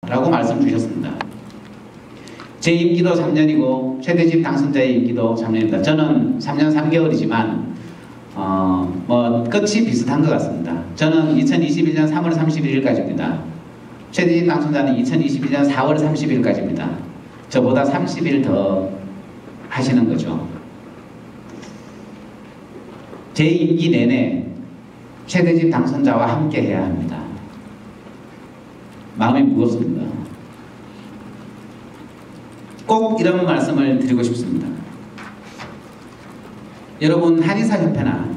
라고 말씀 주셨습니다. 제 임기도 3년이고 최대집 당선자의 임기도 3년입니다. 저는 3년 3개월이지만 끝이 비슷한 것 같습니다. 저는 2021년 3월 31일까지입니다. 최대집 당선자는 2022년 4월 30일까지입니다. 저보다 30일 더 하시는 거죠. 제 임기 내내 최대집 당선자와 함께 해야 합니다. 마음이 무겁습니다. 꼭 이런 말씀을 드리고 싶습니다. 여러분, 한의사협회나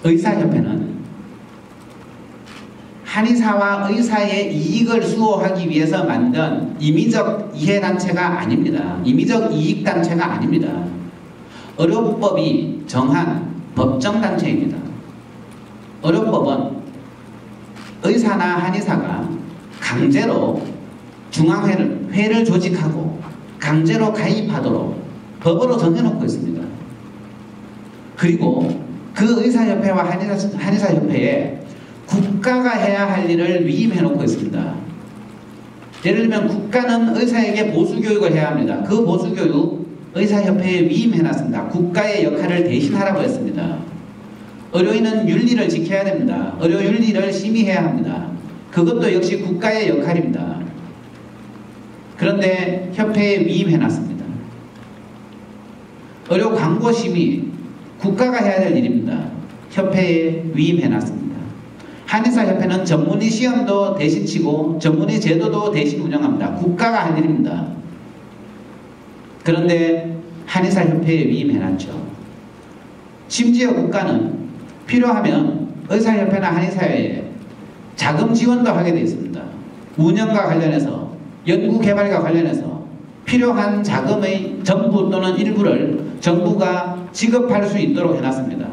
의사협회는 한의사와 의사의 이익을 수호하기 위해서 만든 임의적 이해단체가 아닙니다. 임의적 이익단체가 아닙니다. 의료법이 정한 법정단체입니다. 의료법은 의사나 한의사가 강제로 중앙회를 조직하고 강제로 가입하도록 법으로 정해놓고 있습니다. 그리고 그 의사협회와 한의사협회에 국가가 해야 할 일을 위임해놓고 있습니다. 예를 들면 국가는 의사에게 보수교육을 해야 합니다. 그 보수교육 의사협회에 위임해놨습니다. 국가의 역할을 대신하라고 했습니다. 의료인은 윤리를 지켜야 됩니다. 의료윤리를 심의해야 합니다. 그것도 역시 국가의 역할입니다. 그런데 협회에 위임해놨습니다. 의료 광고 심의 국가가 해야 될 일입니다. 협회에 위임해놨습니다. 한의사협회는 전문의 시험도 대신 치고 전문의 제도도 대신 운영합니다. 국가가 할 일입니다. 그런데 한의사협회에 위임해놨죠. 심지어 국가는 필요하면 의사협회나 한의사회에 자금 지원도 하게 되어 있습니다. 운영과 관련해서 연구개발과 관련해서 필요한 자금의 전부 또는 일부를 정부가 지급할 수 있도록 해놨습니다.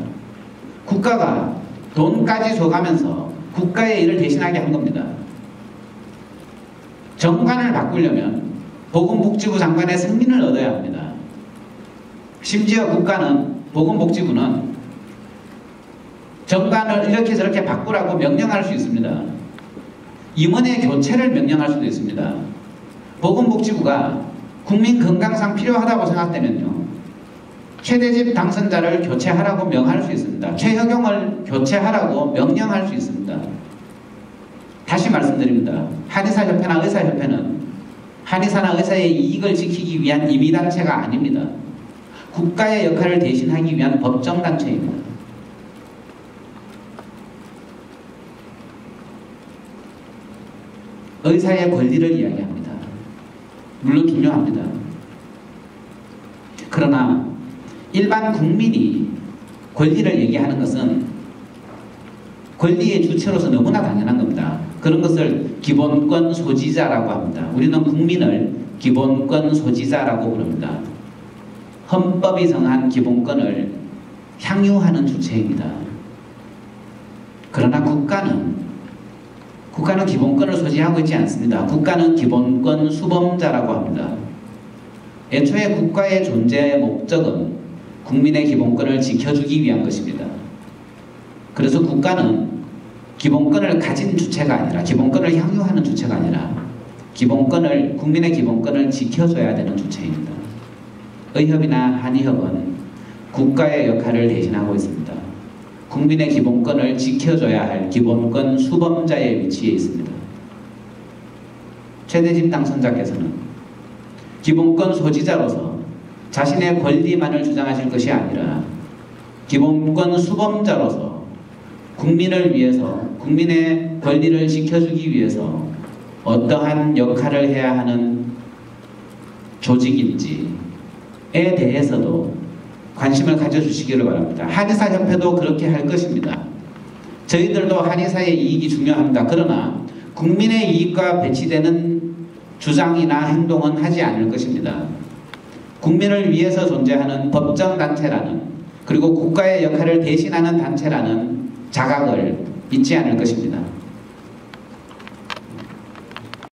국가가 돈까지 줘가면서 국가의 일을 대신하게 한 겁니다. 정관을 바꾸려면 보건복지부 장관의 승인을 얻어야 합니다. 심지어 보건복지부는 정관을 이렇게 저렇게 바꾸라고 명령할 수 있습니다. 임원의 교체를 명령할 수도 있습니다. 보건복지부가 국민 건강상 필요하다고 생각되면요, 최대집 당선자를 교체하라고 명할 수 있습니다. 최혁용을 교체하라고 명령할 수 있습니다. 다시 말씀드립니다. 한의사협회나 의사협회는 한의사나 의사의 이익을 지키기 위한 임의단체가 아닙니다. 국가의 역할을 대신하기 위한 법정단체입니다. 의사의 권리를 이야기합니다. 물론 중요합니다. 그러나 일반 국민이 권리를 얘기하는 것은 권리의 주체로서 너무나 당연한 겁니다. 그런 것을 기본권 소지자라고 합니다. 우리는 국민을 기본권 소지자라고 부릅니다. 헌법이 정한 기본권을 향유하는 주체입니다. 그러나 국가는 기본권을 소지하고 있지 않습니다. 국가는 기본권 수범자라고 합니다. 애초에 국가의 존재의 목적은 국민의 기본권을 지켜주기 위한 것입니다. 그래서 국가는 기본권을 가진 주체가 아니라, 기본권을 향유하는 주체가 아니라 국민의 기본권을 지켜줘야 되는 주체입니다. 의협이나 한의협은 국가의 역할을 대신하고 있습니다. 국민의 기본권을 지켜줘야 할 기본권 수범자의 위치에 있습니다. 최대집 당선자께서는 기본권 소지자로서 자신의 권리만을 주장하실 것이 아니라 기본권 수범자로서 국민을 위해서, 국민의 권리를 지켜주기 위해서 어떠한 역할을 해야 하는 조직인지에 대해서도 관심을 가져주시기를 바랍니다. 한의사협회도 그렇게 할 것입니다. 저희들도 한의사의 이익이 중요합니다. 그러나 국민의 이익과 배치되는 주장이나 행동은 하지 않을 것입니다. 국민을 위해서 존재하는 법정단체라는, 그리고 국가의 역할을 대신하는 단체라는 자각을 잊지 않을 것입니다.